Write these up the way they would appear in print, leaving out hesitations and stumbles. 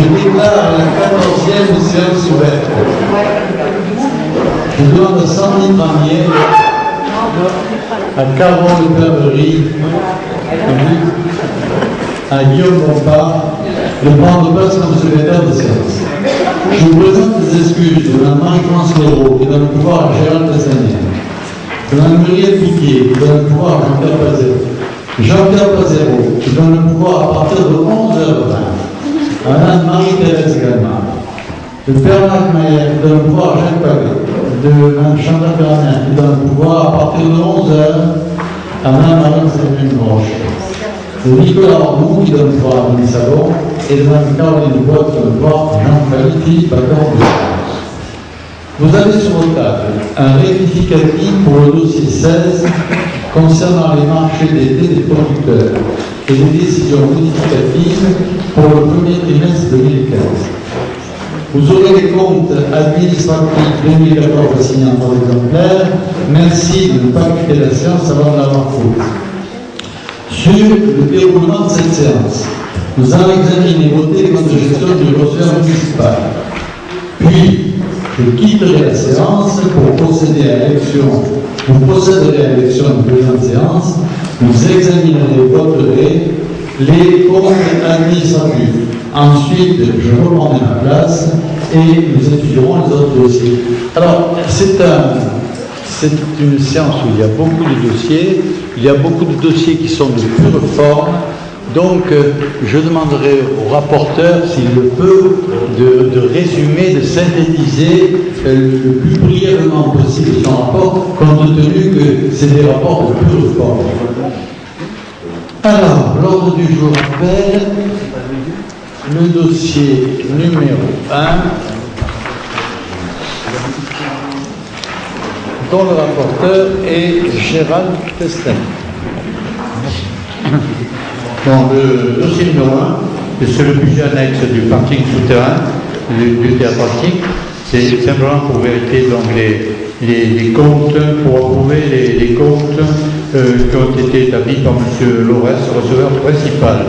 déclare la 14e séance ouverte. Je demande à Sandrine Ramier, à Carole Claverie, à Guillaume Bompard de prendre place comme secrétaire de séance. Je vous présente les excuses de Mme Marie-France Léraud, qui donne le pouvoir à Gérald Tessanier, de Mme Muriel Piquet, qui donne le pouvoir à Jean-Pierre Pazero, Jean-Pierre Pazero, qui donne le pouvoir à partir de 11h20, à Mme Marie-Thérèse également, de Bernard Mayer, qui donne le pouvoir à Jacques Paget, de Mme Chantal Bernard, qui donne le pouvoir à partir de 11h à Mme Marie-Céline Roche, de Nicolas Ormou, qui donne le pouvoir à Denis Savon, et de Mme Caroline Bois, qui donne le pouvoir à Jean-Philippe Philippe Accord de France. Vous avez sur votre table un rectificatif pour le dossier 16 concernant les marchés d'été des producteurs et les décisions modificatives pour le premier trimestre 2015. Vous aurez les comptes administratifs 2014 signés en 3 exemplaires. Merci de ne pas quitter la séance avant de l'avoir faute. Sur le déroulement de cette séance, nous allons examiner et voter les comptes de gestion du receveur municipal. Puis, je quitterai la séance pour procéder à l'élection. Vous procéderez à l'élection du président de séance. Vous examinerez et voterez les comptes administratifs. Ensuite, je reprendrai ma place et nous étudierons les autres dossiers. Alors, c'est une séance où il y a beaucoup de dossiers. Il y a beaucoup de dossiers qui sont de pure forme. Donc, je demanderai au rapporteur, s'il le peut, de résumer, de synthétiser le plus brièvement possible son rapport, compte tenu que c'est des rapports de pure forme. Alors, l'ordre du jour appelle le dossier numéro 1, dont le rapporteur est Gérald Tessanier. Bon, le dossier numéro 1, c'est le budget annexe du parking souterrain du théâtre Atlantique. C'est simplement pour vérifier donc, les comptes, pour approuver les comptes qui ont été établis par M. Laurès, receveur principal.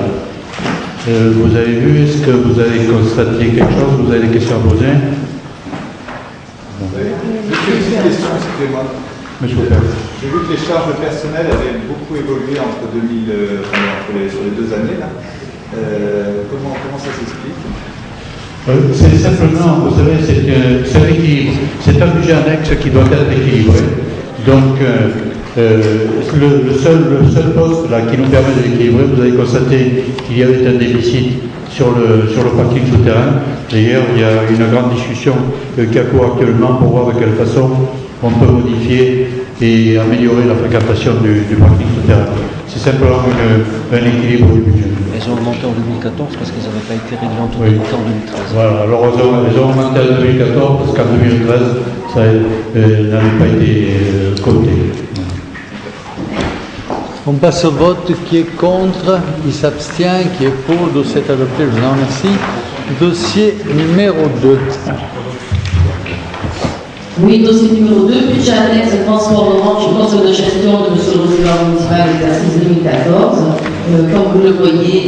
Vous avez vu, est-ce que vous avez constaté quelque chose? Vous avez des questions à poser? J'ai une question, excusez-moi. Monsieur Père. J'ai vu que les charges personnelles avaient beaucoup évolué entre sur les 2 années. Là. Comment ça s'explique? C'est simplement, vous savez, c'est un équilibre. C'est un budget annexe qui doit être équilibré. Donc, le seul poste là, qui nous permet de l'équilibrer, vous avez constaté qu'il y avait un déficit sur le parking souterrain. D'ailleurs, il y a une grande discussion qui a cours actuellement pour voir de quelle façon on peut modifier et améliorer la fréquentation du parking souterrain. C'est simplement un équilibre du budget. Elles ont augmenté en 2014 parce qu'elles n'avaient pas été réglées en totalité en 2013. Voilà, alors elles ont augmenté en 2014 parce qu'en 2013, ça n'avait pas été compté. On passe au vote. Qui est contre? Qui s'abstient? Qui est pour? Le dossier est adopté, je vous en remercie. Dossier numéro 2. Oui, dossier numéro 2, budget annexe de transformement du conseil de gestion de M. le receveur municipal exercice 2014. Comme vous le voyez,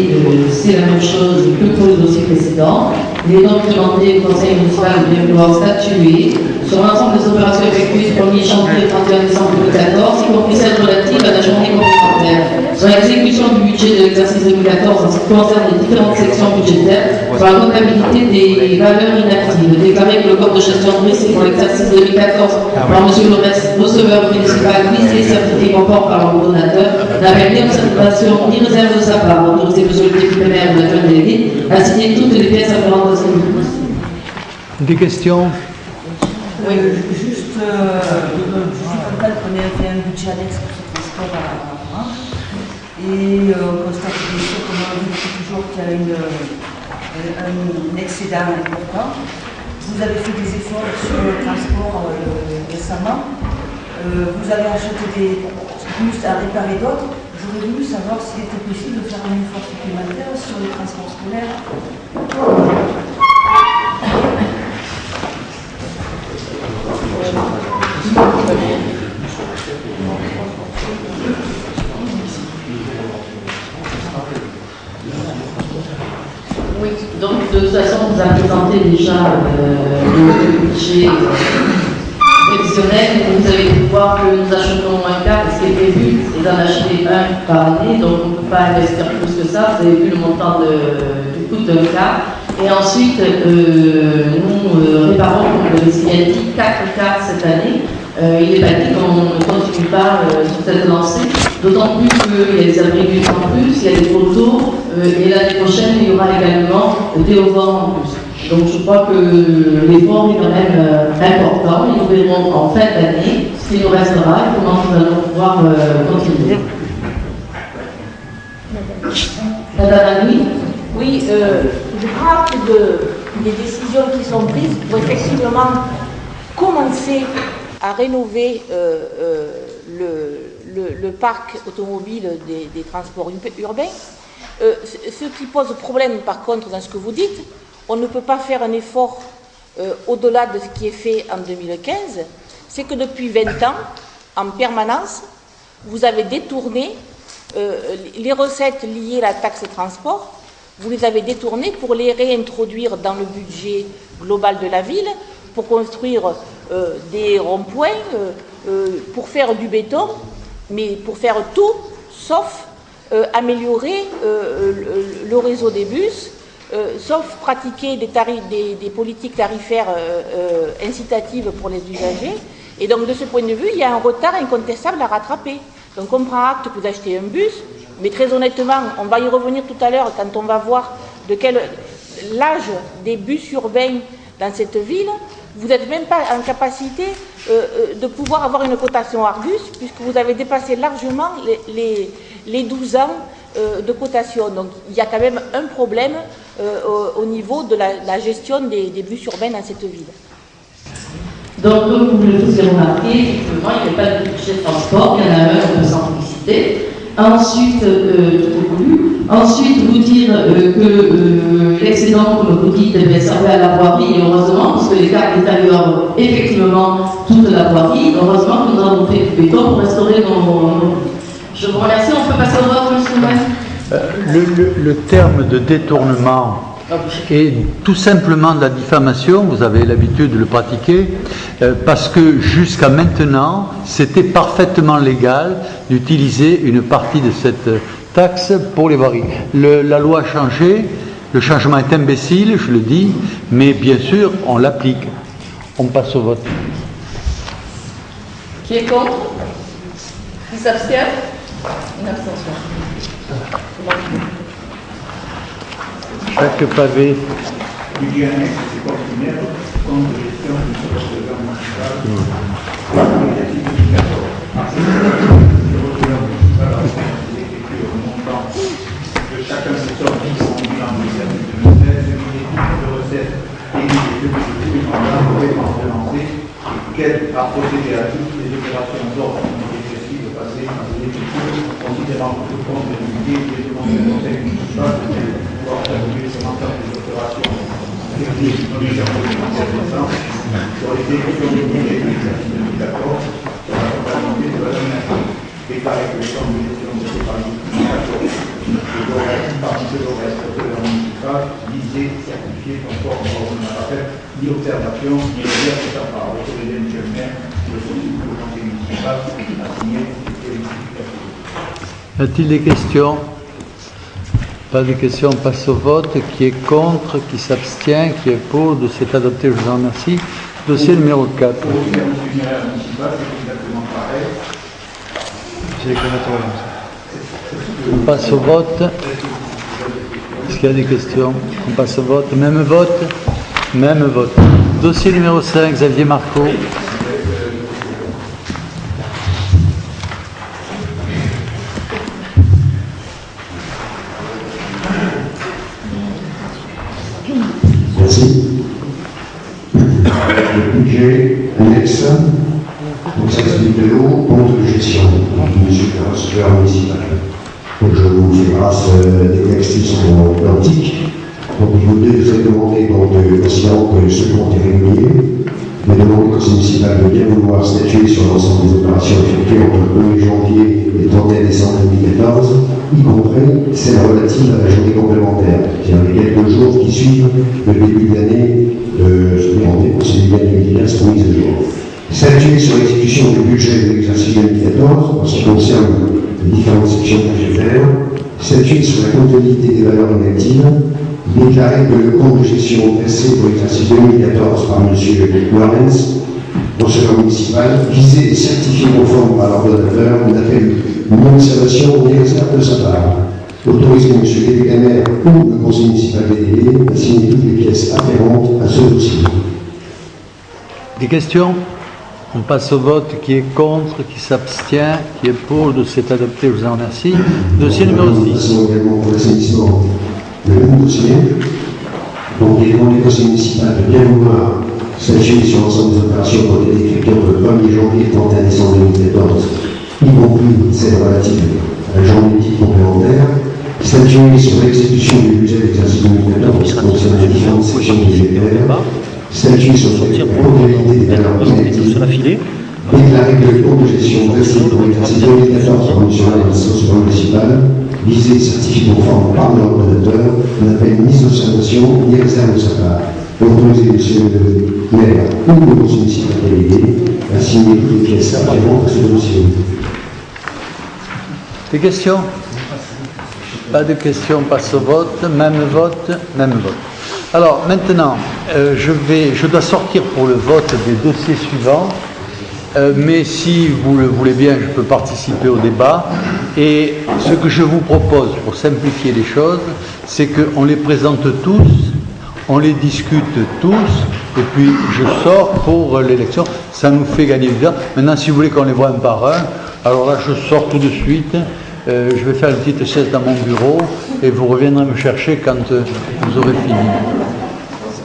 c'est la même chose que pour le dossier précédent. Il est donc demandé au conseil municipal de bien vouloir statuer sur l'ensemble des opérations effectuées du 1er janvier au 31 décembre 2014, y compris celles relatives à la journée complémentaire, sur l'exécution du budget de l'exercice 2014 en ce qui concerne les différentes sections budgétaires, sur la comptabilité des valeurs inactives. Déclarer que le compte de gestion dressé pour l'exercice 2014 par M. le receveur municipal visé certifié conforme par l'ordonnateur n'avait ni observation ni réserve de sa part. Autorisé M. le député maire de la délégué à signer toutes les pièces afférentes à ce budget. Des questions? Oui, juste, je constate qu'on a fait un budget annexe pour ce transport à Orange. Et on constate bien sûr, comme on dit depuis toujours, qu'il y a un excédent important. Vous avez fait des efforts sur le transport récemment. Vous avez acheté des bus à réparer d'autres. J'aurais voulu savoir s'il était possible de faire un effort supplémentaire sur les transports scolaires. Oui, donc de toute façon, on vous a présenté déjà le budget prévisionnel. Vous avez pu voir que nous achetons un cadre, ce qui est prévu, c'est d'en acheter un par année, donc on ne peut pas investir plus que ça. Vous avez vu le montant du coût d'un cadre. Et ensuite, nous réparons, comme vous l'avez dit, 4 cadres cette année. Il est pas dit qu'on ne continue pas sur cette lancée, d'autant plus qu'il y a des imprévus en plus, il y a des photos, et l'année prochaine, il y aura également des hauteurs en plus. Donc je crois que l'effort est quand même important, et nous verrons en fin d'année ce qui nous restera et comment nous allons pouvoir continuer. Madame Annie? Oui, je prends acte des décisions qui sont prises pour effectivement commencer à rénover le parc automobile des transports urbains. Ce qui pose problème, par contre, dans ce que vous dites, on ne peut pas faire un effort au-delà de ce qui est fait en 2015, c'est que depuis 20 ans, en permanence, vous avez détourné les recettes liées à la taxe de transport, vous les avez détournées pour les réintroduire dans le budget global de la ville, pour construire des ronds-points, pour faire du béton, mais pour faire tout, sauf améliorer le réseau des bus, sauf pratiquer des politiques tarifaires incitatives pour les usagers. Et donc, de ce point de vue, il y a un retard incontestable à rattraper. Donc, on prend acte que vous achetez un bus, mais très honnêtement, on va y revenir tout à l'heure quand on va voir de quel l'âge des bus urbains dans cette ville. Vous n'êtes même pas en capacité de pouvoir avoir une cotation Argus, puisque vous avez dépassé largement les 12 ans de cotation. Donc il y a quand même un problème au niveau de la gestion des bus urbains dans cette ville. Donc, comme vous le vous avez remarqué, effectivement, il n'y a pas de budget de transport, il y en a un, on peut s'en féliciter. Ensuite, ensuite, vous dire que l'excédent, comme vous dites, servait à la voirie, et heureusement, parce que les cartes détériorent effectivement toute la voirie. Heureusement que nous avons fait du béton pour restaurer nos. Je vous remercie, on peut passer au vote, monsieur le le terme de détournement est tout simplement de la diffamation, vous avez l'habitude de le pratiquer, parce que jusqu'à maintenant, c'était parfaitement légal d'utiliser une partie de cette taxe pour les voiries. La loi a changé, le changement est imbécile, je le dis, mais bien sûr, on l'applique. On passe au vote. Qui est contre? Qui s'abstient? Une abstention. Chaque pavé. Budget annexe des corps primaires, compte de gestion du service de municipal, l'exercice 2014. Le receveur municipal a effectué au montant de chacun des sommes qui sont mises en exercice 2016, une étude de recettes et une étude de mandat pour dépenses relancées, qu'elle a procédé à toutes les opérations d'ordre qui ont été possibles de passer dans des études, considérant que le compte de l'unité des demandes du conseil municipal pour évaluer ce montant des opérations effectuées dans les services récents sur les exécutions de budget de l'exercice 2014 sur la totalité de la nomination. Déclarer que les sommes de gestion de ces parmi 2014 parmi ceux au reste de la municipale visés, certifiés, conformes au rappel, ni observation, ni réserve de sa part. Autorisé M. le maire, le souci du conseil municipal a signé les justifications. Y a-t-il des questions? Pas de questions, on passe au vote. Qui est contre, qui s'abstient, qui est pour, de cet adopté, je vous en remercie. Dossier numéro 4. Pour le fonctionnaire municipal, c'est exactement pareil. On passe au vote. Est-ce qu'il y a des questions? On passe au vote. Même vote? Même vote. Dossier numéro 5, Xavier Marco. Merci. Le budget annexe, donc ça explique de l'eau, compte de gestion du secteur municipal. Donc je vous fais grâce des textes qui sont identiques. Donc niveau 2, il serait demandé donc aussi que ce compte est régulier. mais demande au conseil municipal de bien vouloir statuer sur l'ensemble des opérations effectuées entre le 1er janvier et le 31 décembre 2014, y compris celles relatives à la journée complémentaire, c'est-à-dire les quelques jours qui suivent le début de l'année demandé pour celui de 2015 pour mise à jour. Statuer sur l'exécution du budget de l'exercice 2014 en ce qui concerne les différentes sections budgétaires, statuer sur la comptabilité des valeurs négatives, déclarer que le compte de gestion dressé pour l'exercice 2014 par M. Lorenz, conseiller municipal, visé et certifié conforme par l'ordonnateur, n'a fait une observation ni réserve de sa part. Autoriser M. Dédécaner ou le conseil municipal délégué à signer toutes les pièces afférentes à ce dossier. Des questions? On passe au vote. Qui est contre, qui s'abstient, qui est pour, le dossier est adopté, je vous en remercie. Dossier numéro 6. Nous également pour l'assainissement le même dossier. Donc il est demandé au conseil municipal de bien vouloir statuer sur l'ensemble des opérations qui ont été effectuées entre le 1er janvier et le 31 décembre 2014, y compris celles relatives à la journée dite complémentaire, statuer sur l'exécution du budget de l'exercice 2014 concernant les différentes sections budgétaires, statuer sur la comptabilité des valeurs négatives, déclarer que le compte de gestion dressé pour l'exercice 2014 par M. Lorenz, municipal, visé et certifié conforme par l'ordonnateur, n'a pas une mise d'observation ni réserve de sa part. Autoriser M. le maire ou le conseil municipal délégué à signer toutes les pièces afférentes à ce dossier. Des questions? Pas de questions, on passe au vote. Même vote, même vote. Alors maintenant, je dois sortir pour le vote des dossiers suivants, mais si vous le voulez bien, je peux participer au débat. Et ce que je vous propose, pour simplifier les choses, c'est qu'on les présente tous, on les discute tous, et puis je sors pour l'élection. Ça nous fait gagner du temps. Maintenant, si vous voulez qu'on les voit un par un, alors là, je sors tout de suite. Je vais faire une petite sieste dans mon bureau et vous reviendrez me chercher quand vous aurez fini.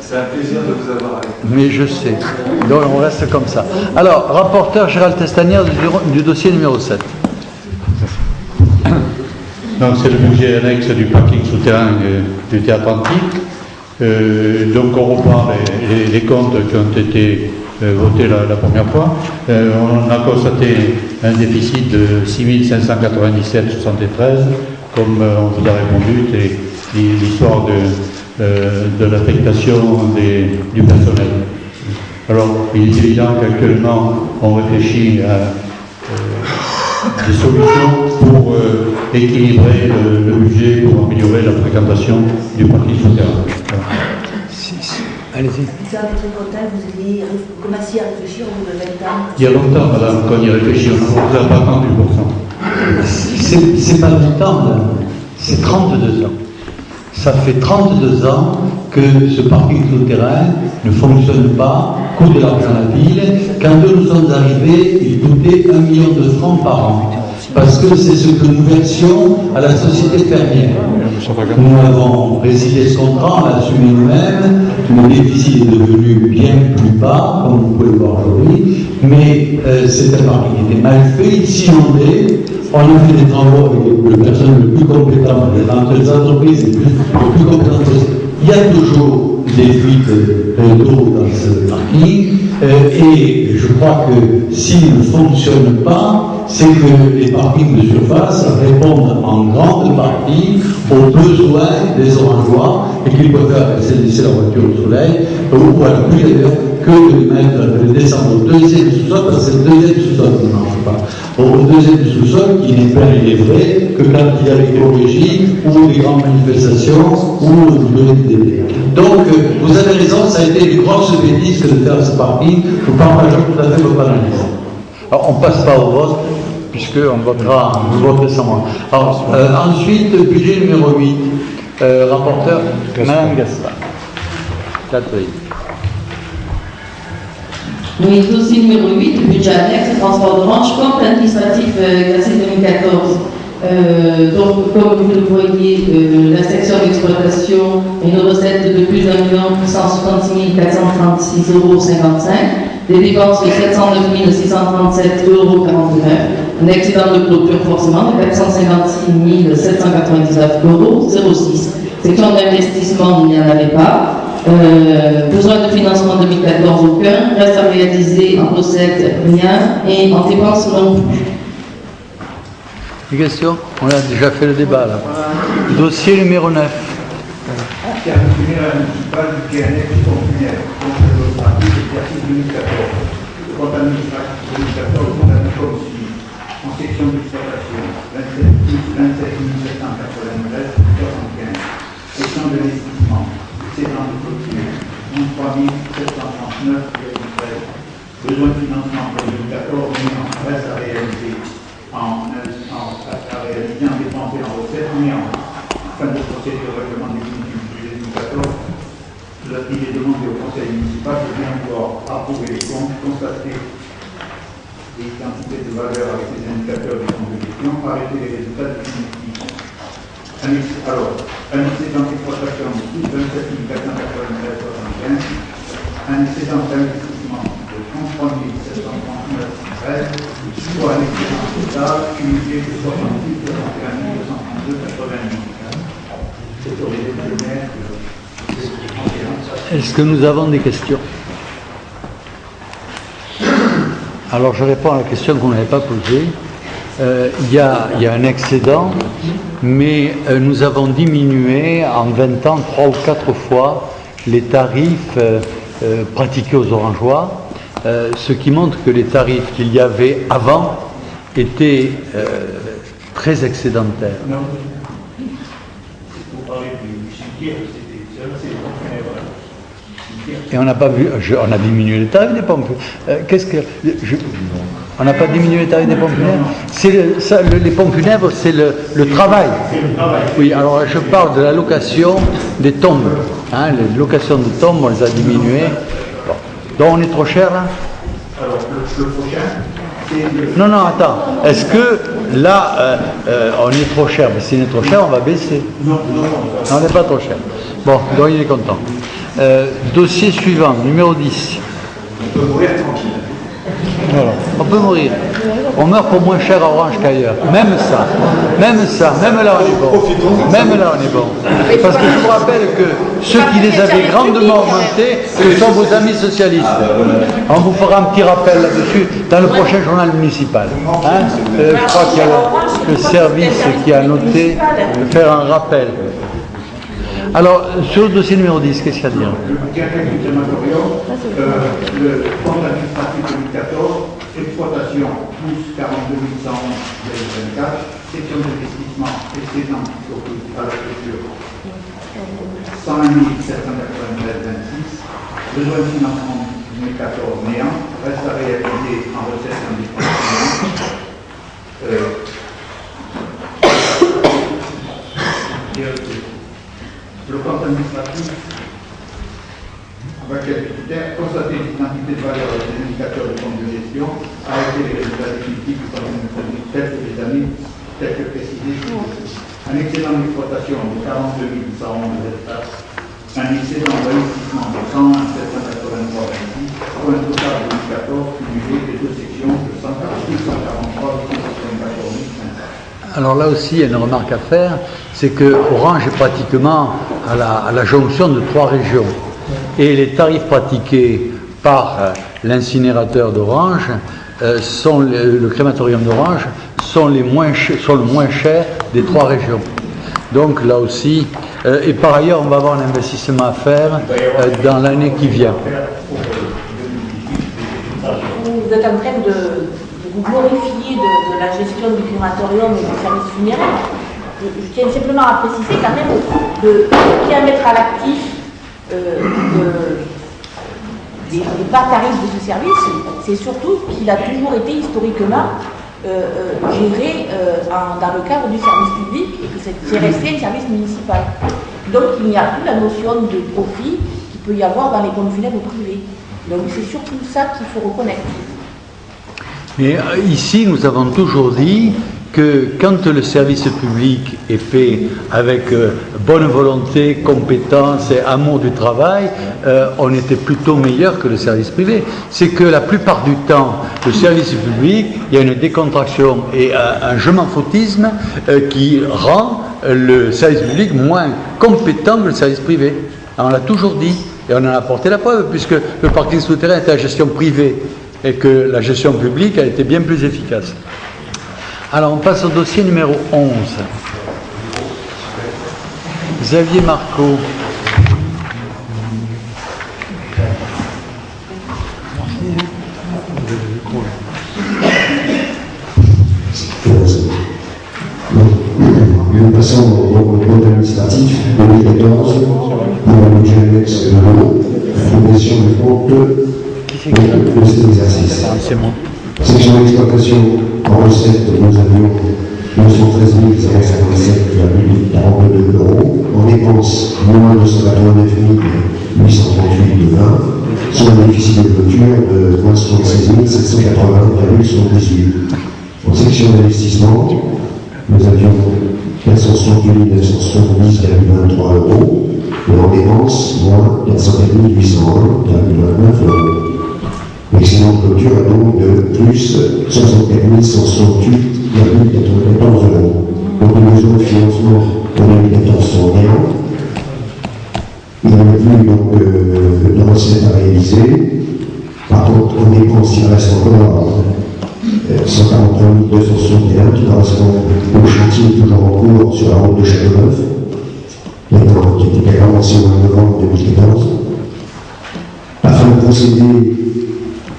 C'est un plaisir de vous avoir avec nous. Mais je sais. Donc on reste comme ça. Alors, rapporteur Gérald Testanière du dossier numéro 7. Donc c'est le budget annexe du parking souterrain du Théâtre Antique. Donc on reprend les comptes qui ont été votés la première fois. On a constaté un déficit de 6 597,73, comme on vous a répondu, c'est l'histoire de l'affectation du personnel. Alors, il est évident qu'actuellement, on réfléchit à des solutions pour équilibrer le budget, pour améliorer la fréquentation du parking souterrain. Allez-y. Bizarre d'être content, vous ayez commencé à réfléchir au bout de 20 ans. Il y a longtemps, madame, qu'on y réfléchit, on ne vous a pas attendu pour ça. C'est pas longtemps, là. C'est 32 ans. Ça fait 32 ans que ce parking souterrain ne fonctionne pas, coûte de l'argent à la ville. Quand nous sommes arrivés, il coûtait 1 million de francs par an. Parce que c'est ce que nous versions à la société fermière. Nous avons résilié ce contrat, on l'a assumé nous-mêmes. Le déficit est devenu bien plus bas, comme vous pouvez le voir aujourd'hui. Mais c'est un parking qui était mal fait, il s'inondait. On a fait des travaux avec le personnel le plus compétent, les entreprises les plus compétentes. Il y a toujours des fuites d'eau dans ce parking. Et je crois que s'il ne fonctionne pas, c'est que les parkings de surface répondent en grande partie aux besoins des orangeois et qu'ils préfèrent laisser leur voiture au soleil, ou à la pluie d'ailleurs, que de descendre au deuxième sous-sol, parce que c'est le deuxième sous-sol qui ne marche pas. Au deuxième sous-sol, qui n'est pas livré que quand il y a l'écologie ou des grandes manifestations ou du DD. Donc, vous avez raison, ça a été une grosse bêtise que de faire ce parking. Nous partageons tout à fait votre analyse. Alors, on ne passe pas au vote, puisqu'on votera, vous voterez sans moi. Alors, ensuite, budget numéro 8. Rapporteur, Madame Gaspard. Catherine. Oui, dossier numéro 8, budget annexe, transport de range, compte administratif exercice 2014. Donc, comme vous le voyez, la section d'exploitation a une recette de plus d'1 166 436,55 €, des dépenses de 709 637,49 €, un excédent de clôture forcément de 456 799,06 €. Section d'investissement, il n'y en avait pas. Besoin de financement 2014, aucun. Reste à réaliser en recettes, rien. Et en dépenses, non plus. Des questions? On a déjà fait le débat là. Dossier numéro 9. Service funéraire municipal du PNF funéraire, conseil de partie exercice 2014. Le compte administratif 2014 on a vu comme suit. En section d'exploitation, 27 793, 75. Section d'investissement, excédent de clôture, 11 739,13. Besoin de financement pour 2014, millions, reste à réaliser en dépenses et en recettes, mais en fin de procédure de règlement définitif du budget 2014, il est demandé au conseil municipal de bien vouloir approuver les comptes, constater les quantités de valeur avec les indicateurs du compte de gestion, arrêter les résultats définitifs. Alors, un excédent d'exploitation de 27 493,75, un excédent d'investissement de 33 739,13, soit un excédent total cumulé de 68 232,88. C'est sur les décisionnaires. Est-ce que nous avons des questions? Alors je réponds à la question qu'on n'avait pas posée. Il y a un excédent, mais nous avons diminué en 20 ans 3 ou 4 fois les tarifs pratiqués aux Orangeois, ce qui montre que les tarifs qu'il y avait avant étaient très excédentaires. Non. Pour parler du cimetière, c'est Et on n'a pas vu, on a diminué les tarifs des pompes. On n'a pas diminué les tarifs des pompes funèbres. Les pompes funèbres, c'est le travail. Oui, alors je parle de la location des tombes. Hein, les locations de tombes, on les a diminuées. Bon. Donc on est trop cher là? Alors le prochain, c'est... Non, attends. Est-ce que là, on est trop cher? Mais si on est trop cher, on va baisser. Non, on n'est pas trop cher. Bon, donc il est content. Dossier suivant, numéro 10. On peut mourir tranquille. Voilà. On peut mourir. On meurt pour moins cher à Orange qu'ailleurs. Même là on est bon. Même là on est bon. Parce que je vous rappelle que ceux qui les avaient grandement augmentés, ce sont vos amis socialistes. On vous fera un petit rappel là-dessus dans le prochain journal municipal. Hein, je crois qu'il y a le service qui a noté de faire un rappel. Alors, sur le dossier numéro 10, qu'est-ce qu'il y a à dire? Le diagnostic du crématorium, le compte administratif 2014, exploitation plus 42 111,24, section d'investissement, excédent à la structure 101 793,26, besoin de financement 2014 néant, reste à réaliser en recette en dépenses le compte administratif, avec quelques critères, constater l'identité de valeur des indicateurs de compte de gestion, arrêter les résultats définitifs du compte administratif tels que les années, tels que précisés. Un excédent d'exploitation de 42 111 hectares, un excédent d'investissement de 101 783,26, pour un total de 2014 cumulé des deux sections de 143 194 500. Alors là aussi, il y a une remarque à faire, c'est que Orange est pratiquement à la jonction de 3 régions. Et les tarifs pratiqués par l'incinérateur d'Orange, le crématorium d'Orange, sont le moins cher des 3 régions. Donc là aussi, et par ailleurs, on va avoir un investissement à faire dans l'année qui vient. Vous êtes en train de vous glorifier de la gestion du crématorium et du service funéraire. Je tiens simplement à préciser quand même qui à mettre à l'actif des bas tarifs de ce service, c'est surtout qu'il a toujours été historiquement géré dans le cadre du service public et que c'est resté un service municipal. Donc il n'y a plus la notion de profit qu'il peut y avoir dans les pompes funèbres privées. Donc c'est surtout ça qu'il faut reconnaître. Mais ici, nous avons toujours dit que quand le service public est fait avec bonne volonté, compétence et amour du travail, on était plutôt meilleur que le service privé. C'est que la plupart du temps, le service public, il y a une décontraction et un je m'en foutisme qui rend le service public moins compétent que le service privé. On l'a toujours dit, et on en a apporté la preuve, puisque le parking souterrain était à gestion privée, et que la gestion publique a été bien plus efficace. Alors, on passe au dossier numéro 11. Xavier Marco. Nous passons au compte administratif 2014 pour un budget annexe de l'eau, progression du compte de cet exercice. Section d'exploitation en recette, nous avions 213 057,42 euros. En dépenses, moins 289 838,20, soit un déficit de clôture de moins 76 780,78. En section d'investissement, nous avions 468 970,23 euros. Et en dépenses, moins 404 801,29 euros. L'excédent de clôture est donc de plus 64 168,94 euros. Donc les besoins de financement pour 2014 sont rien. Il n'y a plus donc de recettes à réaliser. Par contre, en dépenses, il reste encore 143 261 qui correspond au chantier toujours en cours sur la route de Châteauneuf, qui était commencé au mois de novembre 2014. Afin de procéder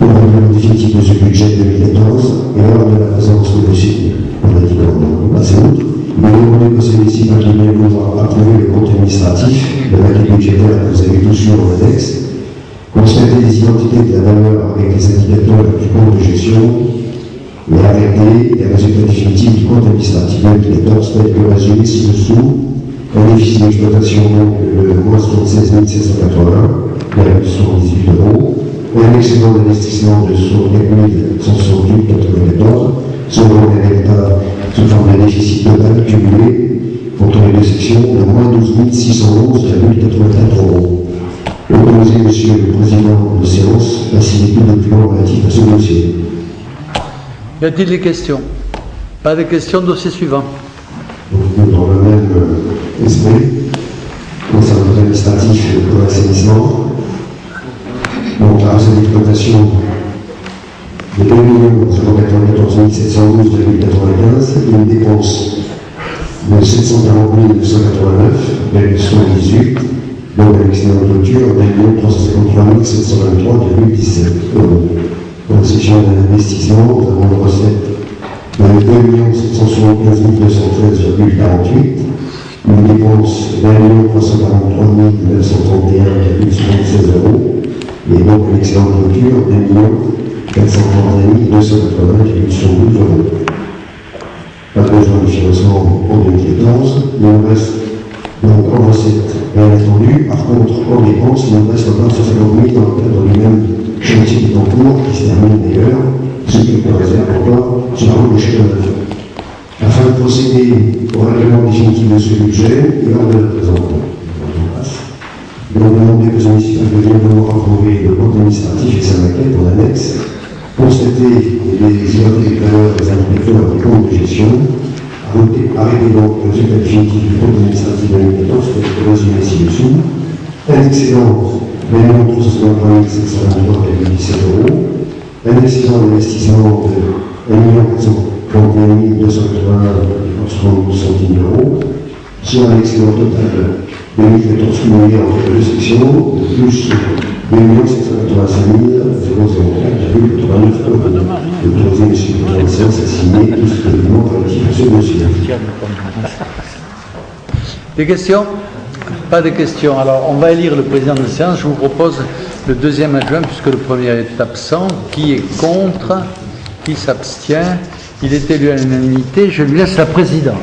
au règlement définitif de ce budget 2014 et lors de la présence de dossier, on a dit qu'on passait outre, nous demandons que celui-ci va bien pouvoir approuver le compte administratif, le paquet budgétaire que vous avez tous sur l'index, constater les identités de la valeur avec les indicateurs du compte de gestion et arrêter les résultats définitifs du compte administratif 2014 tel que résumé ci-dessous. Un déficit d'exploitation de moins 76 780, 78 euros. Un excédent d'investissement de 168,94, selon un résultat sous forme de déficit total cumulé entre les deux sections de moins 12 611,84 euros. Autorisé, Monsieur le Président de séance, à signer tout document relatif à ce dossier. Y a-t-il des questions? Pas de questions, dossier suivant. Donc, dans le même esprit, concernant l'administratif pour l'assainissement, donc la recette d'exploitation de 2 094 712,95, une dépense de 740 989,78, donc un excédent de clôture de 353 723,17 euros. Dans la section d'investissement, nous avons une recette de 2 775 213,48, une dépense de 1 343 931,76 euros, et donc un excédent de clôture de 1 431 280,12 euros. Pas besoin de financement en 2014, il nous reste donc en recette bien entendu, par contre en dépenses, il nous reste encore 150 000 dans le cadre du même chantier qui est en cours, qui se termine d'ailleurs, ce qui nous réserve encore sur la route de Châteauneuf. Afin de procéder au règlement définitif de ce budget, et lors de la présente, nous avons demandé que celui-ci vienne nous approuver le compte administratif et sa maquette en annexe, constater les identités des valeurs des indicateurs du compte de gestion, arrêter donc le résultat définitif du compte administratif 2014, que je résumé ci-dessous, un excédent de 1 353 723,17 euros, un excédent d'investissement de 1 441 281,30 centimes d'euros, soit un excédent total de 2014 cumulé entre les deux sections, de plus 2 785 004,89 euros. Autorisé, Monsieur le Président de séance, à signer tous les documents relatifs à ce dossier. Des questions? Pas de questions. Alors, on va élire le président de séance. Je vous propose le deuxième adjoint, puisque le premier est absent. Qui est contre? Qui s'abstient? Il est élu à l'unanimité. Je lui laisse la présidence.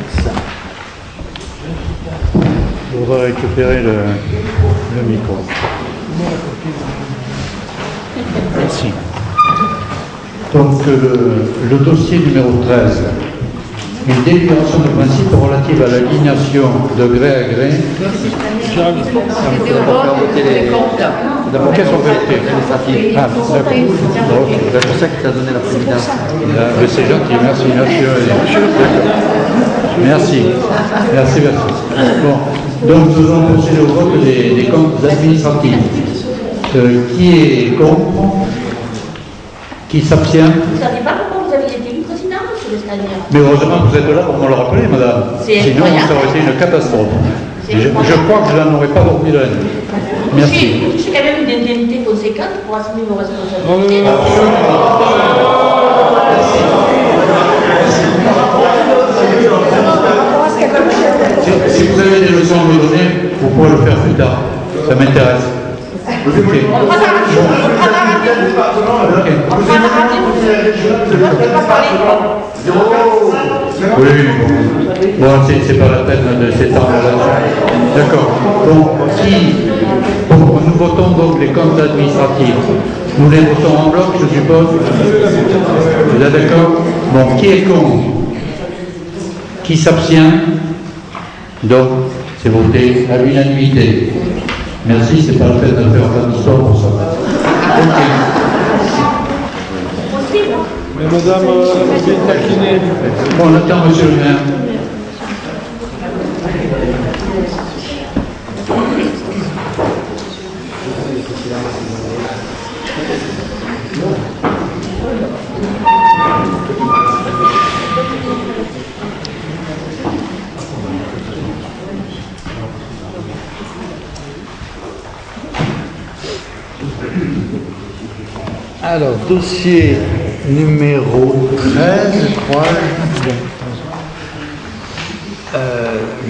On va récupérer le micro. Merci. Donc, le dossier numéro 13. Une délibération de principe relative à l'alignation de gré à gré. D'abord, qu'est-ce qu'on fait? Ah, d'accord. C'est pour ça que tu as donné la présidence. C'est gentil, merci. Merci. Bon. Donc nous allons procéder au vote des comptes administratifs. Qui est contre? Qui s'abstient? Vous ne savez pas pourquoi vous avez été élu président, monsieur le stagiaire? Mais heureusement que vous êtes là pour me le rappeler, madame. Sinon, ça aurait été une catastrophe. Je crois que je n'en aurais pas dormi la nuit. Merci. Vous touchez quand même une indemnité conséquente pour assumer vos responsabilités. Si vous avez des leçons à me donner, vous pouvez le faire plus tard. Ça m'intéresse. Ok. Oui, bon, c'est pas la peine de s'étendre là-dessus. D'accord. Donc, nous votons donc les comptes administratifs. Nous les votons en bloc, je suppose. Vous êtes d'accord? Bon, qui est contre? Qui s'abstient? Donc, c'est voté à l'unanimité. Merci, c'est pas la peine de faire plein d'histoire pour ça. Ok. Mais madame, vous êtes taquinée. Bon, on attend monsieur le maire. Alors, dossier numéro 13, je crois.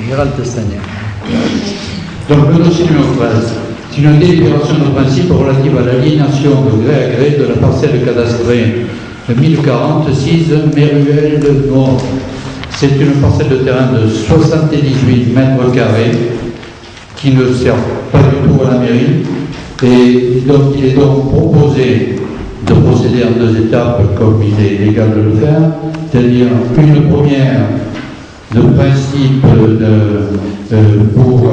Gérald Testagnan. Donc, le dossier numéro 13, c'est une délibération de principe relative à l'aliénation de gré à gré de la parcelle cadastrée de 1046 Méruel Nord. C'est une parcelle de terrain de 78 mètres carrés qui ne sert pas du tout à la mairie. Et donc, il est donc proposé de procéder en deux étapes comme il est légal de le faire, c'est-à-dire une première de principe pour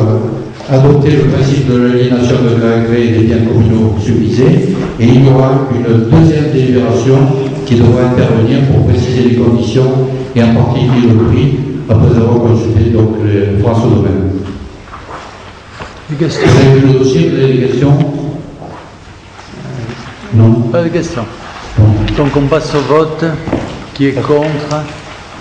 adopter le principe de l'aliénation de gré à gré des biens communaux subvisés, et il y aura une deuxième délibération qui devra intervenir pour préciser les conditions et en particulier le prix, après avoir consulté donc les France au domaine. Des questions? Vous avez vu le dossier, vous avez des questions? Non. Pas de questions. Donc on passe au vote. Qui est contre?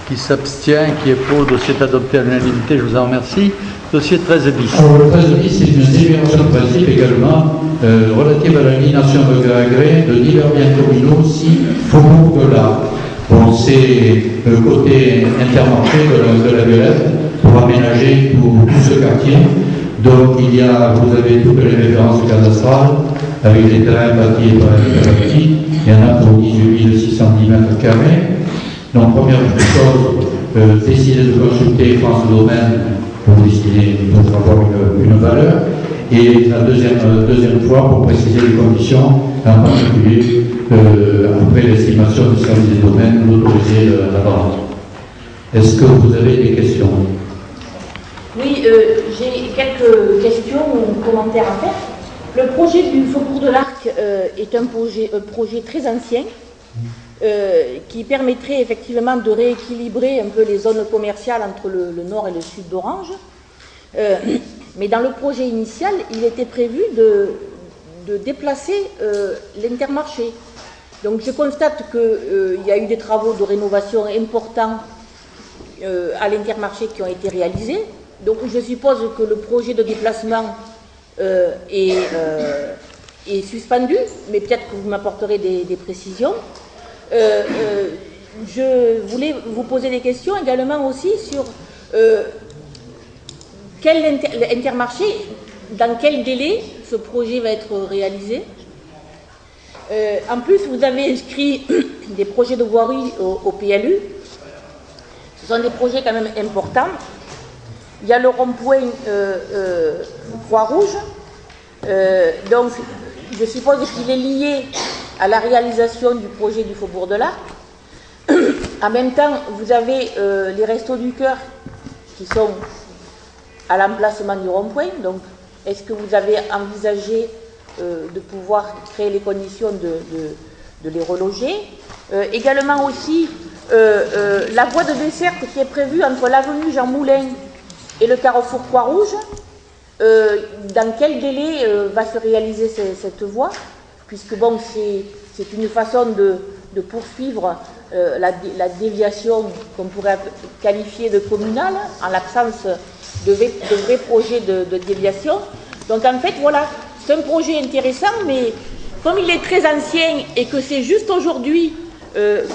Qui s'abstient? Qui est pour? Le dossier est adopté à l'unanimité, je vous en remercie. Dossier 13 bis. Alors, le 13 bis, c'est une délibération de principe également relative à l'aliénation de gré à gré de divers biens communaux, si Faubourg de l'Art. Bon, c'est le côté intermarché de la Violette pour aménager tout ce quartier. Donc, vous avez toutes les références cadastrales avec les terrains bâtis et pas bâtis. Il y en a pour 18 610 mètres carrés. Donc, première chose, décider de consulter France Domaine pour décider pour avoir une valeur. Et la deuxième fois, pour préciser les conditions, en particulier, après l'estimation du service des domaines, d'autoriser la vente. Est-ce que vous avez des questions? Oui, j'ai quelques questions ou commentaires à faire. Le projet du Faubourg de l'Arc est un projet très ancien qui permettrait effectivement de rééquilibrer un peu les zones commerciales entre le nord et le sud d'Orange. Mais dans le projet initial, il était prévu de déplacer l'Intermarché. Donc je constate qu'il y a eu des travaux de rénovation importants à l'Intermarché qui ont été réalisés. Donc je suppose que le projet de déplacement est suspendu, mais peut-être que vous m'apporterez des précisions. Je voulais vous poser des questions également aussi sur quel Intermarché, dans quel délai ce projet va être réalisé. En plus, vous avez inscrit des projets de voirie au PLU. Ce sont des projets quand même importants. Il y a le rond-point Croix-Rouge. Donc, je suppose qu'il est lié à la réalisation du projet du Faubourg de l'Arc. En même temps, vous avez les Restos du Cœur qui sont à l'emplacement du rond-point. Donc, est-ce que vous avez envisagé de pouvoir créer les conditions de les reloger? Également aussi, la voie de desserte qui est prévue entre l'avenue Jean Moulin et le carrefour Croix-Rouge, Dans quel délai va se réaliser cette voie? Puisque bon, c'est une façon de poursuivre la déviation qu'on pourrait qualifier de communale, en l'absence de vrais projets de déviation. Donc en fait, voilà, c'est un projet intéressant, mais comme il est très ancien et que c'est juste aujourd'hui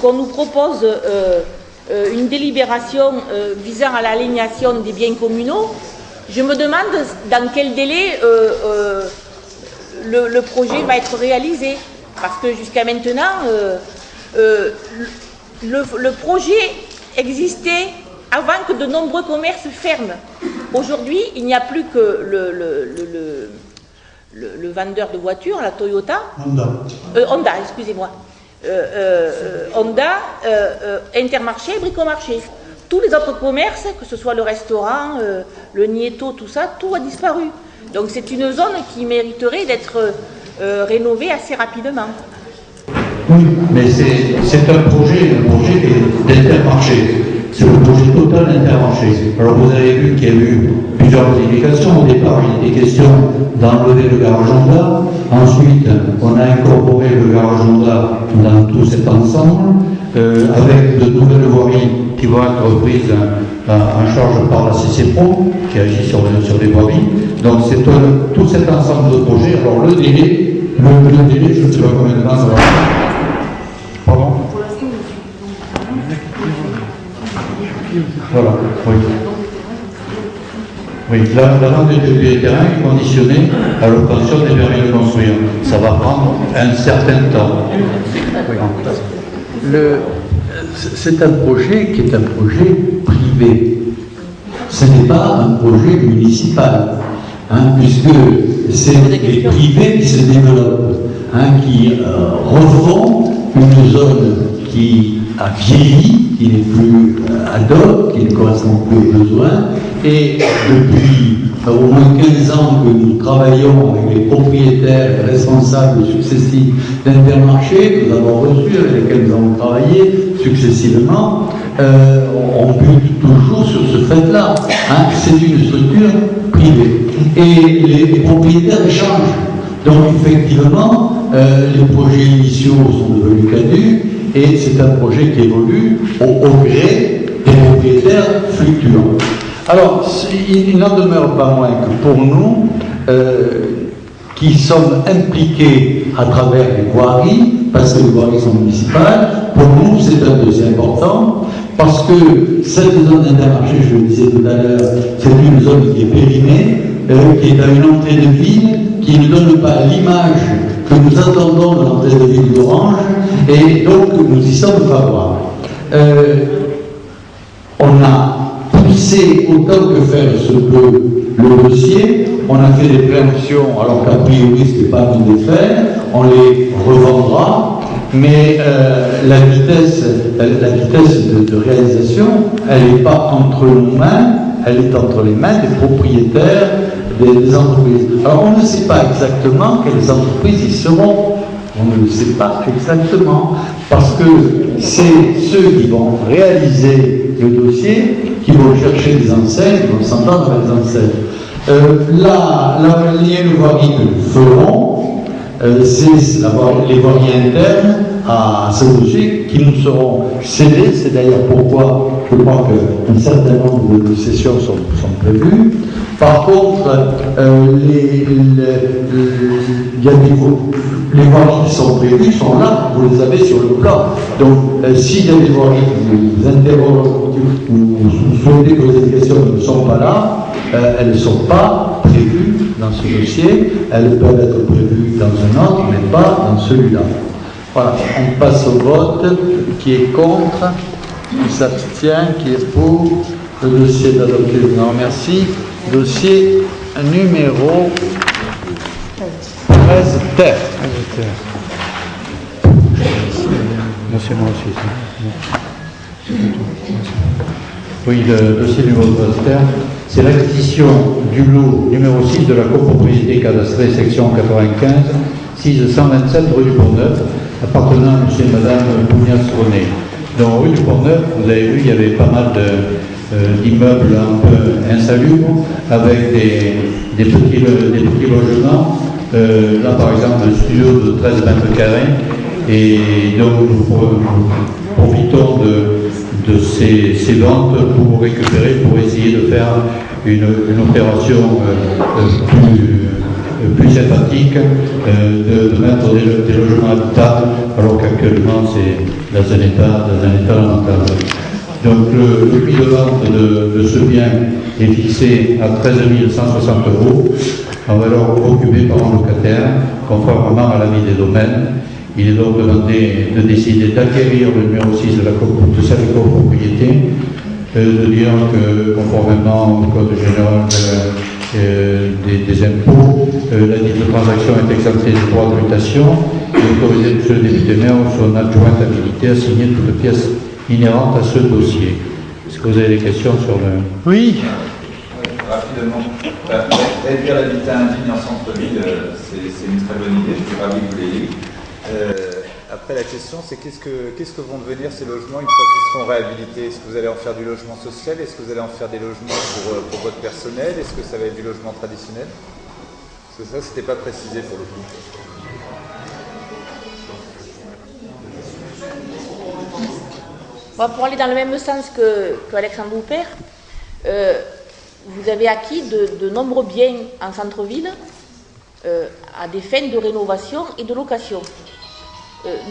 qu'on nous propose une délibération visant à l'aliénation des biens communaux, je me demande dans quel délai le projet va être réalisé. Parce que jusqu'à maintenant, le projet existait avant que de nombreux commerces ferment. Aujourd'hui, il n'y a plus que le vendeur de voitures, la Toyota. Honda, excusez-moi. Honda, Intermarché, Bricomarché. Tous les autres commerces, que ce soit le restaurant, le Nieto, tout ça, tout a disparu. Donc c'est une zone qui mériterait d'être rénovée assez rapidement. Oui, mais c'est un projet d'Intermarché. C'est le projet total d'Intermarché. Alors vous avez vu qu'il y a eu plusieurs modifications. Au départ, il était question d'enlever le garage Honda. Ensuite, on a incorporé le garage Honda dans tout cet ensemble, avec de nouvelles voiries qui vont être prises en charge par la CCPro, qui agit sur les voiries. Donc c'est tout cet ensemble de projets. Alors le délai, je ne sais pas combien de temps ça va. Pardon? Voilà, oui. Oui, la vente des terrains est conditionnée à l'obtention des permis de construire. Ça va prendre un certain temps. C'est un projet qui est un projet privé. Ce n'est pas un projet municipal, puisque c'est les privés qui se développent, qui refont une zone qui a vieilli, qui n'est plus ad hoc, qui ne correspond plus aux besoins. Et depuis au moins 15 ans que nous travaillons avec les propriétaires et responsables successifs d'Intermarché, que nous avons reçus, avec lesquels nous avons travaillé successivement, on bute toujours sur ce fait-là. C'est une structure privée. Et les propriétaires changent. Donc effectivement, les projets initiaux sont devenus caducs et c'est un projet qui évolue au gré des propriétaires fluctuants. Alors, il n'en demeure pas moins que pour nous, qui sommes impliqués à travers les voiries, parce que les voiries sont municipales, pour nous c'est un dossier important, parce que cette zone d'Intermarché, je le disais tout à l'heure, c'est une zone qui est périmée, qui est à une entrée de ville, qui ne donne pas l'image que nous attendons de l'entrée de ville d'Orange, et donc nous y sommes favorables. On a poussé autant que faire se peut le dossier, on a fait des préemptions alors qu'à priori ce n'est pas à nous de faire, on les revendra, mais la vitesse de réalisation, elle n'est pas entre nos mains, elle est entre les mains des propriétaires des entreprises. Alors on ne sait pas exactement quelles entreprises y seront, on ne le sait pas exactement, parce que c'est ceux qui vont réaliser le dossier, qui vont chercher des enseignes, qui vont s'entendre avec les enseignes. Les voiries que nous ferons, c'est les voiries internes à ce dossier qui nous seront cédées. C'est d'ailleurs pourquoi je crois qu'un certain nombre de sessions sont prévues. Par contre, les voiries qui sont prévues sont là, vous les avez sur le plan. Donc, s'il y a des voiries qui vous interrogent ou vous souhaitez poser des questions qui ne sont pas là, elles ne sont pas prévues dans ce dossier, elles peuvent être prévues dans un autre, mais pas dans celui-là. Voilà, on passe au vote. Qui est contre? Qui s'abstient? Qui est pour? Le dossier est adopté. Je vous remercie. Dossier numéro 13 terre. Monsieur, moi aussi. Oui, le dossier numéro 13 terre, c'est l'acquisition du lot numéro 6 de la copropriété cadastrée section 95, 6127 rue du Pont-Neuf, appartenant à monsieur et madame Bougnas-René. Dans rue du Pont-Neuf, vous avez vu, il y avait pas mal d'immeubles un peu insalubres, avec des petits logements. Là, par exemple, un studio de 13 mètres carrés. Et donc, nous profitons de ces ventes pour récupérer, pour essayer de faire une opération plus sympathique, de mettre des logements habitables, alors qu'actuellement c'est dans un état lamentable. Donc le prix de vente de ce bien est fixé à 13 160 €, en valeur occupée par un locataire, conformément à l'avis des domaines. Il est donc demandé de décider d'acquérir le numéro 6 de sa copropriété, de dire que, conformément au Code général des impôts, la dite transaction est exemptée du droit de mutation et autoriser M. le député maire ou son adjoint habilité à signer toute pièce inhérente à ce dossier. Est-ce que vous avez des questions sur le... Oui. Rapidement, réduire l'habitat indigne en centre-ville, c'est une très bonne idée, je suis ravi que vous l'ayez eu. Après, la question, c'est qu'est-ce que vont devenir ces logements une fois qu'ils seront réhabilités? Est-ce que vous allez en faire du logement social? Est-ce que vous allez en faire des logements pour votre personnel? Est-ce que ça va être du logement traditionnel? Parce que ça, c'était pas précisé pour le coup. Bon, pour aller dans le même sens que Alexandre Houpert, vous avez acquis de nombreux biens en centre-ville à des fins de rénovation et de location.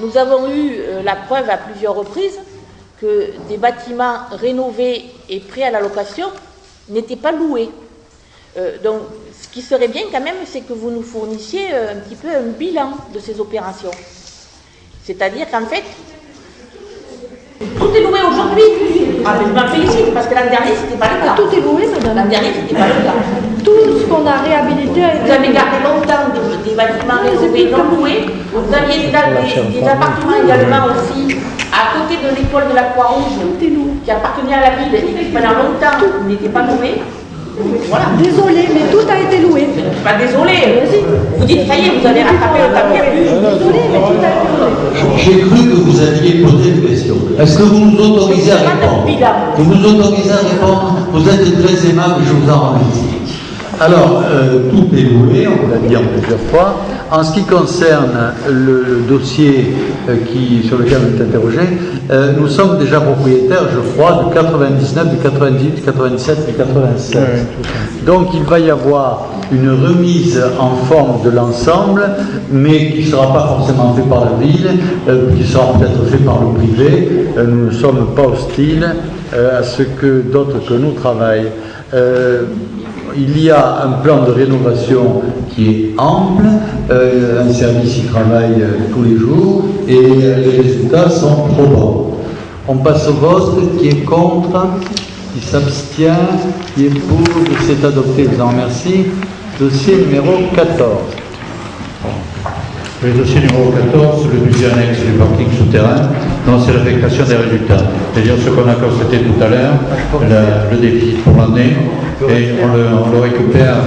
Nous avons eu la preuve à plusieurs reprises que des bâtiments rénovés et prêts à la location n'étaient pas loués. Donc, ce qui serait bien quand même, c'est que vous nous fournissiez un petit peu un bilan de ces opérations. C'est-à-dire qu'en fait, tout est loué aujourd'hui. Ah, mais je m'en félicite, parce que l'an dernier, c'était pas le cas. Tout est loué, madame. L'an dernier, c'était pas le cas. Tout ce qu'on a réhabilité a été... Vous avez gardé longtemps des bâtiments rénovés non loués. Vous aviez des appartements également aussi à côté de l'école de la Croix-Rouge qui appartenait à la ville et qui pendant longtemps n'était pas loué. Voilà. Désolé, mais tout a été loué. Mais je ne suis pas désolé. Vous dites, ça y est, vous avez rattrapé le papier. Désolé, mais tout a été loué. J'ai cru que vous aviez posé une question. Est-ce que vous nous autorisez à répondre? Vous nous autorisez à répondre? Vous êtes très aimable, je vous en remercie. Alors, tout est loué, on vous l'a dit en plusieurs fois. En ce qui concerne le dossier sur lequel on est interrogé, nous sommes déjà propriétaires, je crois, du 99, du 98, du 97, du 96. Donc il va y avoir une remise en forme de l'ensemble, mais qui ne sera pas forcément fait par la ville, qui sera peut-être fait par le privé. Nous ne sommes pas hostiles à ce que d'autres que nous travaillent. Il y a un plan de rénovation qui est ample, un service y travaille tous les jours et les résultats sont probants. On passe au vote, qui est contre, qui s'abstient, qui est pour, c'est adopté, je vous en remercie. Dossier numéro 14. Le dossier numéro 14, le budget annexe du parking souterrain, c'est l'affectation des résultats. C'est-à-dire ce qu'on a constaté tout à l'heure, le déficit pour l'année, et on le récupère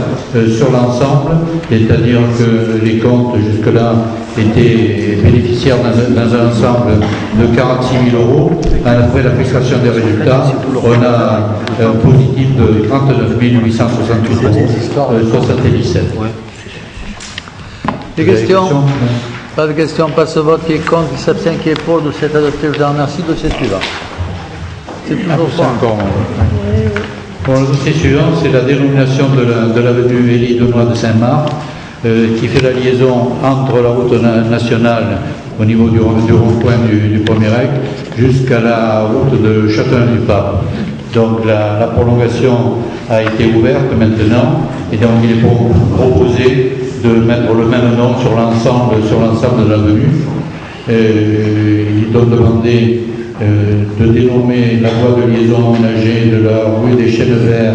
sur l'ensemble, c'est-à-dire que les comptes jusque-là étaient bénéficiaires dans un ensemble de 46 000 €. Après l'affectation des résultats, on a un positif de 39 868 € 77. Des questions? Pas de questions, on passe au vote, qui est contre, qui s'abstient, qui est pour, de cet adopté, je vous en remercie. Dossier suivant. C'est toujours ça. Bon, le dossier suivant, c'est la dénomination de l'avenue Élie Denois de Saint-Marc, qui fait la liaison entre la route nationale au niveau du rond-point du Premier Rec jusqu'à la route de Châteauneuf-du-Pape. Donc la prolongation a été ouverte maintenant, et donc il est proposé de mettre le même nom sur l'ensemble de l'avenue. Il est donc demandé de dénommer la voie de liaison aménagée de la rue des Chênes Verts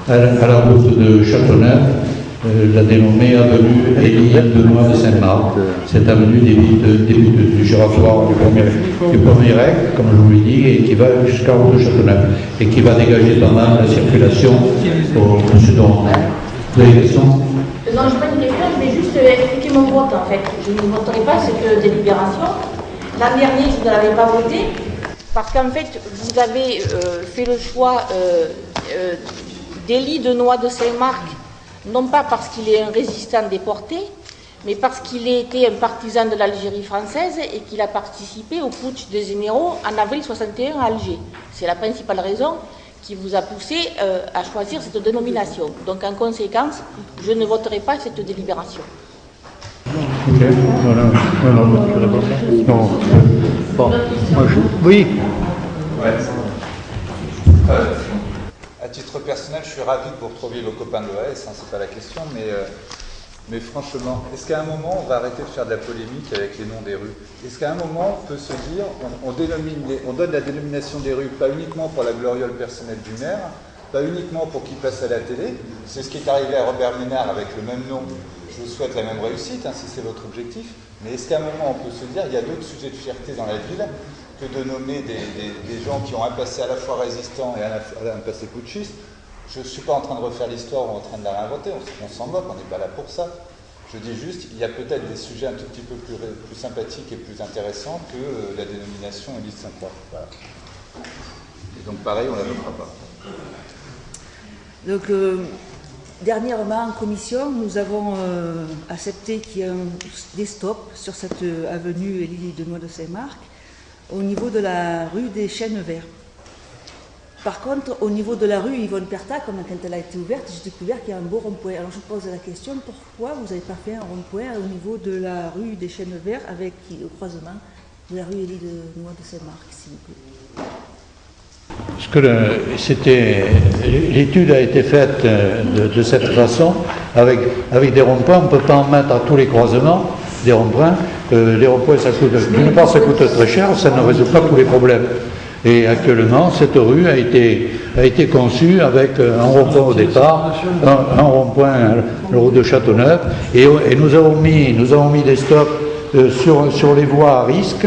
à la route de Châteauneuf, la dénommée avenue Élie Denois de Saint-Marc. Cette avenue débute du giratoire du premier rec, comme je vous l'ai dit, et qui va jusqu'à la route de Châteauneuf, et qui va dégager pas mal la circulation au sud-ouest. Vous avez des questions? Non, je n'ai pas une question, je vais juste expliquer mon vote en fait. Je ne voterai pas cette délibération. L'an dernier, je ne l'avais pas voté parce qu'en fait, vous avez fait le choix d'Élie Denois de Saint-Marc non pas parce qu'il est un résistant déporté, mais parce qu'il était un partisan de l'Algérie française et qu'il a participé au putsch des généraux en avril 61 à Alger. C'est la principale raison qui vous a poussé à choisir cette dénomination. Donc en conséquence, je ne voterai pas cette délibération. Ok, voilà. Non, je réponds pas. Non. Bon, moi je... Oui. Ouais. À titre personnel, je suis ravi que vous retrouviez vos copains de l'OAS, hein, c'est pas la question, mais franchement, est-ce qu'à un moment, on va arrêter de faire de la polémique avec les noms des rues? Est-ce qu'à un moment, on peut se dire, on donne la dénomination des rues, pas uniquement pour la gloriole personnelle du maire, pas uniquement pour qu'il passe à la télé, c'est ce qui est arrivé à Robert Ménard avec le même nom. Je vous souhaite la même réussite, hein, si c'est votre objectif, mais est-ce qu'à un moment, on peut se dire, il y a d'autres sujets de fierté dans la ville que de nommer des gens qui ont un passé à la fois résistant et un passé putschiste? Je ne suis pas en train de refaire l'histoire ou en train de la réinventer, on s'en moque, on n'est pas là pour ça. Je dis juste, il y a peut-être des sujets un tout petit peu plus sympathiques et plus intéressants que la dénomination Élise Sainte-Croix. Voilà. Et donc pareil, on ne la notera pas. Donc, dernièrement, en commission, nous avons accepté qu'il y ait des stops sur cette avenue Élie de Noix de Saint-Marc au niveau de la rue des Chênes Verts. Par contre, au niveau de la rue Yvonne Perta, quand elle a été ouverte, j'ai découvert qu'il y a un beau rond-point. Alors je pose la question, pourquoi vous n'avez pas fait un rond-point au niveau de la rue des Chênes Verts avec le croisement de la rue Élie de Noix de Saint-Marc, s'il vous plaît? Parce que l'étude a été faite de cette façon, avec des ronds-points, on ne peut pas en mettre à tous les croisements, des ronds-points. Les ronds-points, d'une part, ça coûte très cher, ça ne résout pas tous les problèmes. Et actuellement, cette rue a été conçue avec un rond-point au départ, un rond-point, le route de Châteauneuf, et nous avons mis des stops sur les voies à risque,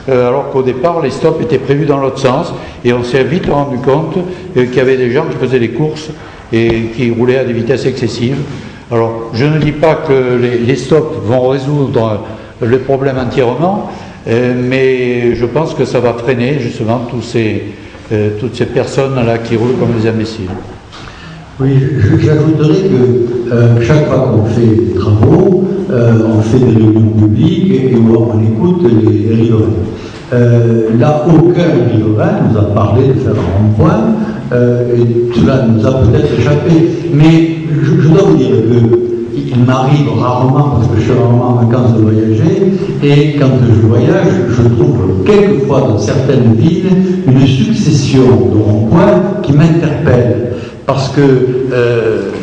alors qu'au départ, les stops étaient prévus dans l'autre sens, et on s'est vite rendu compte qu'il y avait des gens qui faisaient des courses et qui roulaient à des vitesses excessives. Alors, je ne dis pas que les stops vont résoudre le problème entièrement, mais je pense que ça va freiner justement toutes ces personnes-là qui roulent comme des imbéciles. Oui, j'ajouterais que chaque fois qu'on fait des travaux, on fait des réunions publiques et on écoute les riverains. Là, aucun riverain nous a parlé de faire un rond-point, et cela nous a peut-être échappé. Mais je dois vous dire que il m'arrive rarement, parce que je suis rarement en vacances, de voyager, et quand je voyage, je trouve quelquefois dans certaines villes une succession de ronds-points qui m'interpellent, parce que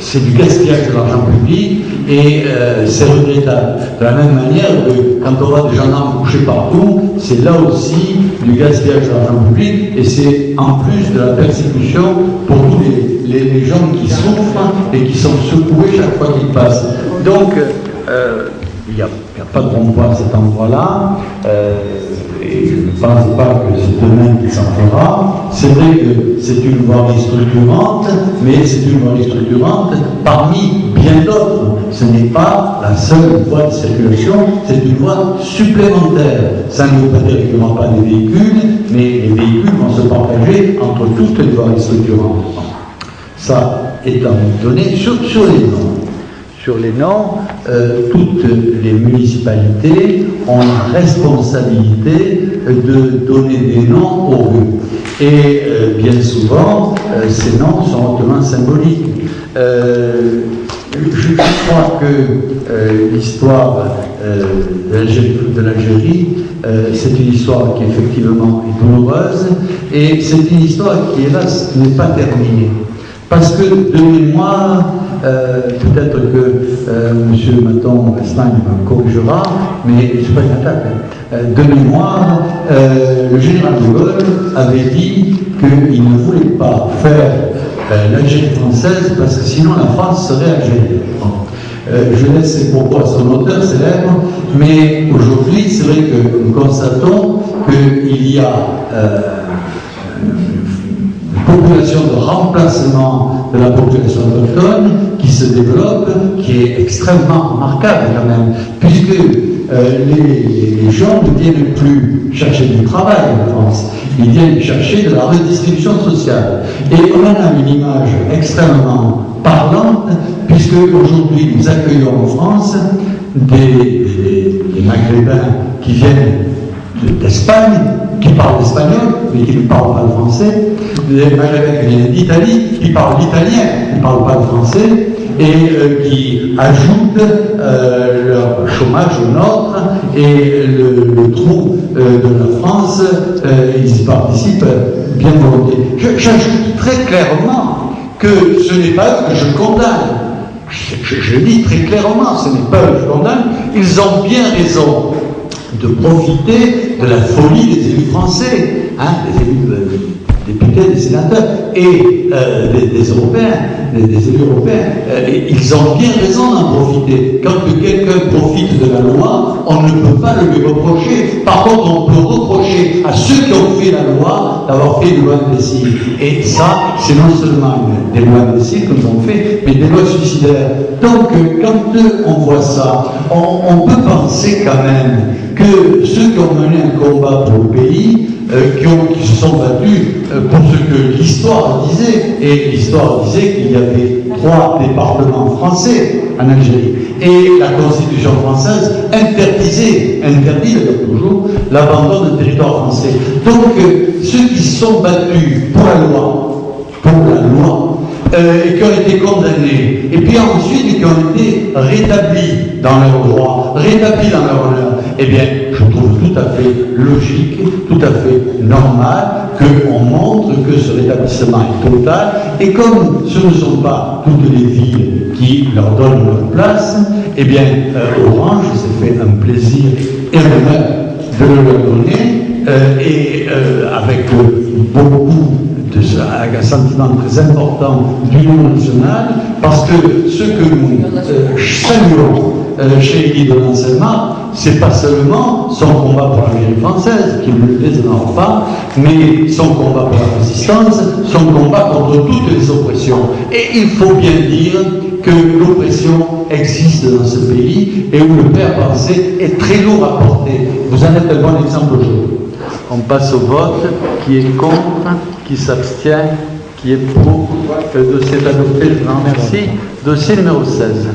c'est du gaspillage de l'argent public et c'est regrettable. De la même manière que quand on voit des gendarmes couchés partout, c'est là aussi du gaspillage de l'argent public et c'est en plus de la persécution pour tous les gens qui souffrent et qui sont secoués chaque fois qu'ils passent. Donc, il n'y a pas de rond-point à cet endroit-là, et je ne pense pas que c'est demain qu'il s'en fera. C'est vrai que c'est une voirie structurante, mais c'est une voirie structurante parmi bien d'autres. Ce n'est pas la seule voie de circulation, c'est une voie supplémentaire. Ça ne veut pas dire qu'il n'y aura pas des véhicules, mais les véhicules vont se partager entre toutes les voiries structurantes. Ça étant donné sur les noms. Sur les noms, toutes les municipalités ont la responsabilité de donner des noms aux rues. Et bien souvent, ces noms sont hautement symboliques. Je crois que l'histoire de l'Algérie, c'est une histoire qui effectivement est douloureuse, et c'est une histoire qui, hélas, n'est pas terminée. Parce que, de mémoire, peut-être que M. Maton-Espagne me corrigera, mais je ne suis pas une attaque. De mémoire, le général de Gaulle avait dit qu'il ne voulait pas faire l'Algérie française parce que sinon la France serait algérienne. Je laisse ses propos à son auteur célèbre, mais aujourd'hui, c'est vrai que nous constatons qu'il y a population de remplacement de la population autochtone qui se développe, qui est extrêmement remarquable quand même, puisque les gens ne viennent plus chercher du travail en France, ils viennent chercher de la redistribution sociale. Et on en a une image extrêmement parlante, puisque aujourd'hui nous accueillons en France des Maghrébins qui viennent d'Espagne, qui parlent l'espagnol, mais qui ne parlent pas le français, des Maghrébins qui viennent d'Italie, qui parlent l'italien, qui ne parlent pas le français, et qui ajoutent leur chômage au nôtre et le trou de la France, ils y participent bien volontiers. J'ajoute très clairement que ce n'est pas eux que je condamne. Je dis très clairement, ce n'est pas eux que je condamne. Ils ont bien raison de profiter de la folie des élus français, des élus députés, des sénateurs et des Européens, des élus européens. Ils ont bien raison d'en profiter. Quand quelqu'un profite de la loi, on ne peut pas le lui reprocher. Par contre, on peut reprocher à ceux qui ont fait la loi d'avoir fait des lois imbéciles. Et ça, c'est non seulement des lois imbéciles que nous avons fait, mais des lois suicidaires. Donc, quand on voit ça, on peut penser quand même que ceux qui ont mené un combat pour le pays, qui se sont battus pour ce que l'histoire disait, et l'histoire disait qu'il y avait 3 départements français en Algérie, et la Constitution française interdit d'ailleurs toujours l'abandon d'un territoire français. Donc ceux qui se sont battus pour la loi, et qui ont été condamnés, et puis ensuite qui ont été rétablis dans leurs droits, rétablis dans leur honneur, eh bien, je trouve tout à fait logique, tout à fait normal qu'on montre que ce rétablissement est total, et comme ce ne sont pas toutes les villes qui leur donnent leur place, eh bien, Orange s'est fait un plaisir et un honneur de le leur donner, et avec beaucoup avec un sentiment très important d'union nationale, parce que ce que nous saluons chez Guy de Lancelmar, c'est pas seulement son combat pour l'Algérie française, qui ne le déshonore pas, mais son combat pour la résistance, son combat contre toutes les oppressions. Et il faut bien dire que l'oppression existe dans ce pays et où le père pensée est très lourd à porter. Vous en êtes un bon exemple aujourd'hui. On passe au vote. Qui est contre? Qui s'abstient? Qui est pour? Le dossier est adopté. Je vous remercie. Dossier numéro 16.